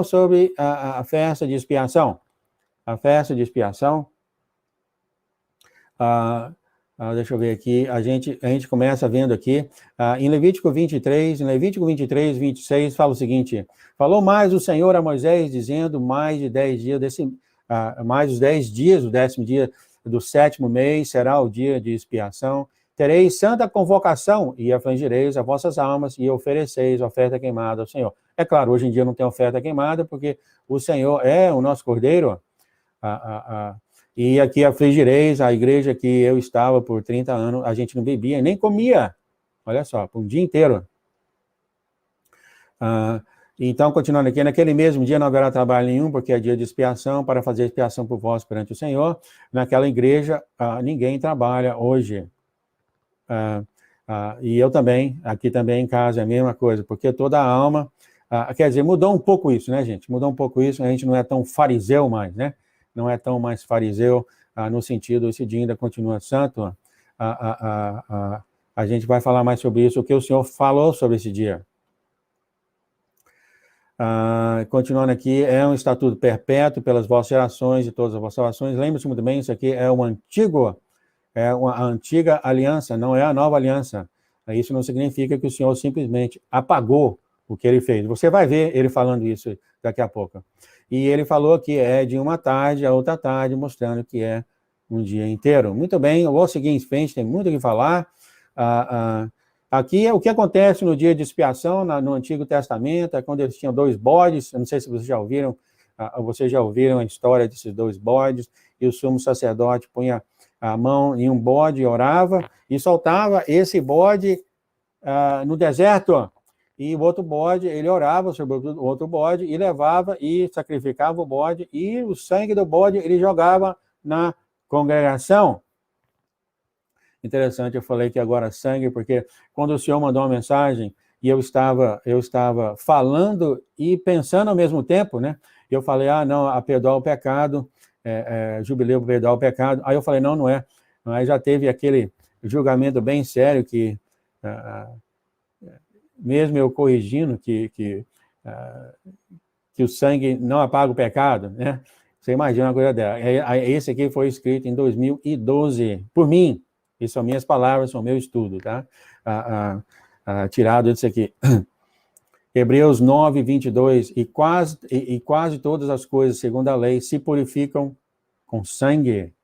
Sobre a festa de expiação. A festa de expiação, deixa eu ver aqui, a gente começa vendo aqui, em Levítico 23, 26, fala o seguinte: falou mais o Senhor a Moisés, dizendo, mais os 10 dias, o 10º dia do 7º mês, será o dia de expiação. Tereis santa convocação, e afligireis as vossas almas, e ofereceis oferta queimada ao Senhor. É claro, hoje em dia não tem oferta queimada, porque o Senhor é o nosso Cordeiro. E aqui afligireis, a igreja que eu estava por 30 anos, a gente não bebia, nem comia. Olha só, por um dia inteiro. Então, continuando aqui, naquele mesmo dia não haverá trabalho nenhum, porque é dia de expiação, para fazer expiação por vós perante o Senhor. Naquela igreja, ninguém trabalha hoje. E eu também, aqui também em casa, é a mesma coisa, porque toda a alma, quer dizer, mudou um pouco isso, né, gente? Mudou um pouco isso, a gente não é tão fariseu mais, né? Não é tão mais fariseu, no sentido, esse dia ainda continua santo. A gente vai falar mais sobre isso, o que o Senhor falou sobre esse dia. Continuando aqui, é um estatuto perpétuo pelas vossas gerações e todas as vossas salvações. Lembre-se muito bem, isso aqui é a antiga aliança, não é a nova aliança. Isso não significa que o Senhor simplesmente apagou o que ele fez. Você vai ver ele falando isso daqui a pouco. E ele falou que é de uma tarde a outra tarde, mostrando que é um dia inteiro. Muito bem, eu vou seguir em frente, tem muito o que falar. Aqui é o que acontece no dia de expiação, no Antigo Testamento, é quando eles tinham 2 bodes. Eu não sei se vocês já ouviram a história desses 2 bodes, e o sumo sacerdote punha a mão em um bode e orava, e soltava esse bode no deserto. E o outro bode, ele orava sobre o outro bode, e levava e sacrificava o bode, e o sangue do bode ele jogava na congregação. Interessante, eu falei que agora sangue, porque quando o Senhor mandou uma mensagem, e eu estava falando e pensando ao mesmo tempo, né? Eu falei, não, a perdoar o pecado, jubileu para perdoar o pecado. Aí eu falei, não é. Aí já teve aquele julgamento bem sério que, mesmo eu corrigindo que o sangue não apaga o pecado, né? Você imagina uma coisa dela. Esse aqui foi escrito em 2012, por mim. E são minhas palavras, são meu estudo, tá? Tirado disso aqui. Hebreus 9, 22. E quase todas as coisas, segundo a lei, se purificam com sangue.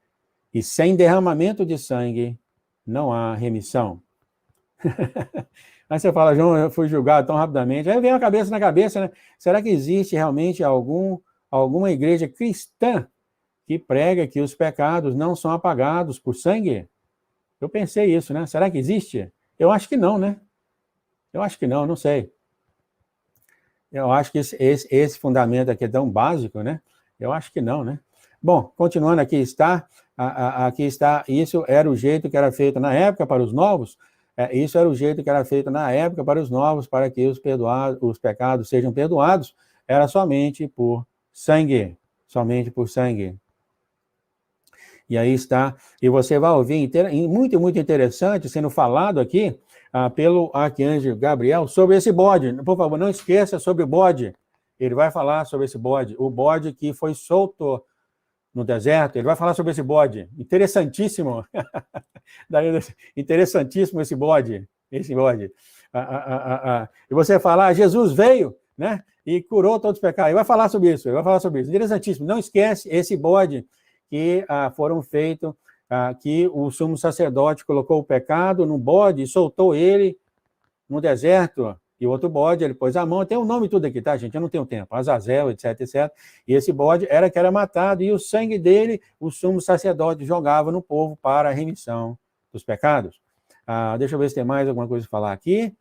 E sem derramamento de sangue, não há remissão. Aí você fala, João, eu fui julgado tão rapidamente. Aí vem a cabeça na cabeça, né? Será que existe realmente alguma igreja cristã que prega que os pecados não são apagados por sangue? Eu pensei isso, né? Será que existe? Eu acho que não, né? Eu acho que não sei. Eu acho que esse fundamento aqui é tão básico, né? Eu acho que não, né? Bom, continuando, aqui está, isso era o jeito que era feito na época para os novos, isso era o jeito que era feito na época para os novos, para que os pecados sejam perdoados, era somente por sangue, somente por sangue. E aí está, e você vai ouvir, muito, muito interessante, sendo falado aqui pelo arcanjo Gabriel sobre esse bode. Por favor, não esqueça sobre o bode. Ele vai falar sobre esse bode, o bode que foi solto no deserto, ele vai falar sobre esse bode. Interessantíssimo. Interessantíssimo esse bode. E você falar, Jesus veio, né? E curou todos os pecados. Ele vai falar sobre isso, Interessantíssimo. Não esquece esse bode que foram feitos, que o sumo sacerdote colocou o pecado no bode e soltou ele no deserto. E o outro bode, ele pôs a mão, tem um nome tudo aqui, tá, gente? Eu não tenho tempo. Azazel, etc. E esse bode era matado, e o sangue dele, o sumo sacerdote jogava no povo para a remissão dos pecados. Deixa eu ver se tem mais alguma coisa para falar aqui.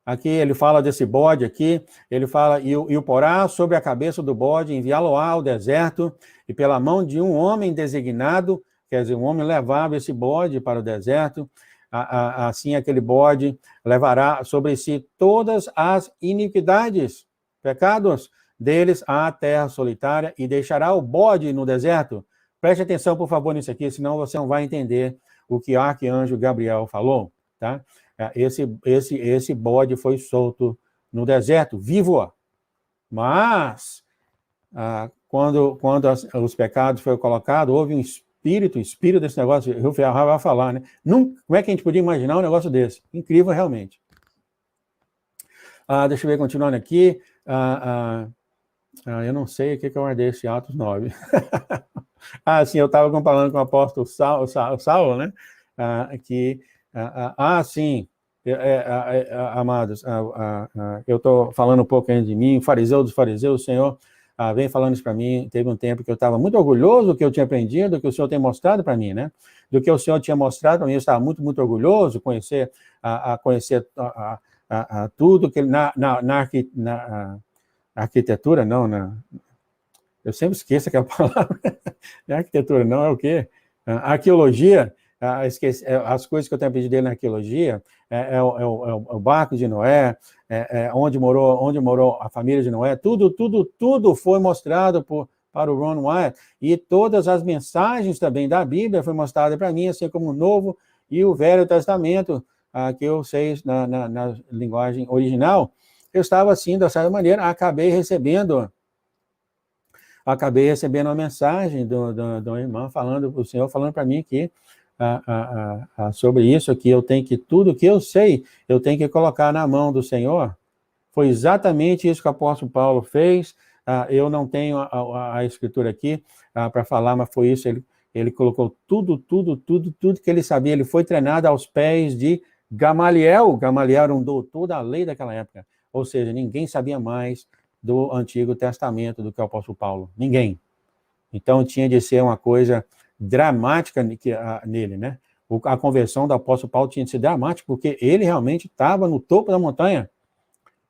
Aqui ele fala desse bode aqui, ele fala, e o porá sobre a cabeça do bode, enviá-lo ao deserto, e pela mão de um homem designado, quer dizer, um homem levava esse bode para o deserto, assim aquele bode levará sobre si todas as iniquidades, pecados deles à terra solitária, e deixará o bode no deserto. Preste atenção, por favor, nisso aqui, senão você não vai entender o que o arcanjo Gabriel falou, tá? esse bode foi solto no deserto, vivo. Mas, quando os pecados foram colocados, houve um espírito desse negócio, eu vai falar, né? Como é que a gente podia imaginar um negócio desse? Incrível, realmente. Deixa eu ver, continuando aqui. Eu não sei o que eu guardei esse Atos 9. Sim, eu estava comparando com o apóstolo Saulo, né? Sim, amados, eu estou falando um pouco ainda de mim, fariseu dos fariseus, o Senhor vem falando isso para mim. Teve um tempo que eu estava muito orgulhoso do que eu tinha aprendido, do que o Senhor tem mostrado para mim, né? Do que o Senhor tinha mostrado para mim, eu estava muito, muito orgulhoso, conhecer tudo que na arquitetura, não, eu sempre esqueço aquela palavra. Não é arquitetura, não, é o quê? Arqueologia, as coisas que eu tenho aprendido dele na arqueologia, o barco de Noé, onde morou a família de Noé, tudo foi mostrado para o Ron Wyatt, e todas as mensagens também da Bíblia foi mostrada para mim, assim como o Novo e o Velho Testamento, que eu sei na linguagem original. Eu estava assim, dessa maneira, acabei recebendo uma mensagem do irmão o Senhor falando para mim que sobre isso, que eu tenho que, tudo que eu sei, eu tenho que colocar na mão do Senhor. Foi exatamente isso que o apóstolo Paulo fez. Eu não tenho a escritura aqui para falar, mas foi isso, ele colocou tudo que ele sabia. Ele foi treinado aos pés de Gamaliel. Gamaliel era um doutor da lei daquela época, ou seja, ninguém sabia mais do Antigo Testamento do que o apóstolo Paulo. Ninguém. Então, tinha de ser uma coisa dramática nele, né? A conversão do apóstolo Paulo tinha de ser dramática, porque ele realmente estava no topo da montanha.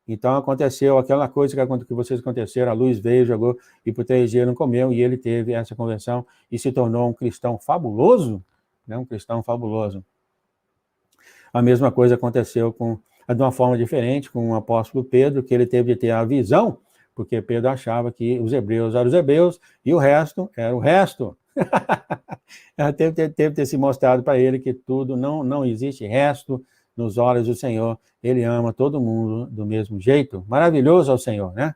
Então, aconteceu aquela coisa que vocês aconteceram, a luz veio, jogou, e por 3 dias não comeu, e ele teve essa conversão e se tornou um cristão fabuloso, né? Um cristão fabuloso. A mesma coisa aconteceu de uma forma diferente com o apóstolo Pedro, que ele teve de ter a visão, porque Pedro achava que os hebreus eram os hebreus e o resto era o resto. teve de ter se mostrado para ele que tudo, não existe resto nos olhos do Senhor. Ele ama todo mundo do mesmo jeito. Maravilhoso ao Senhor, né?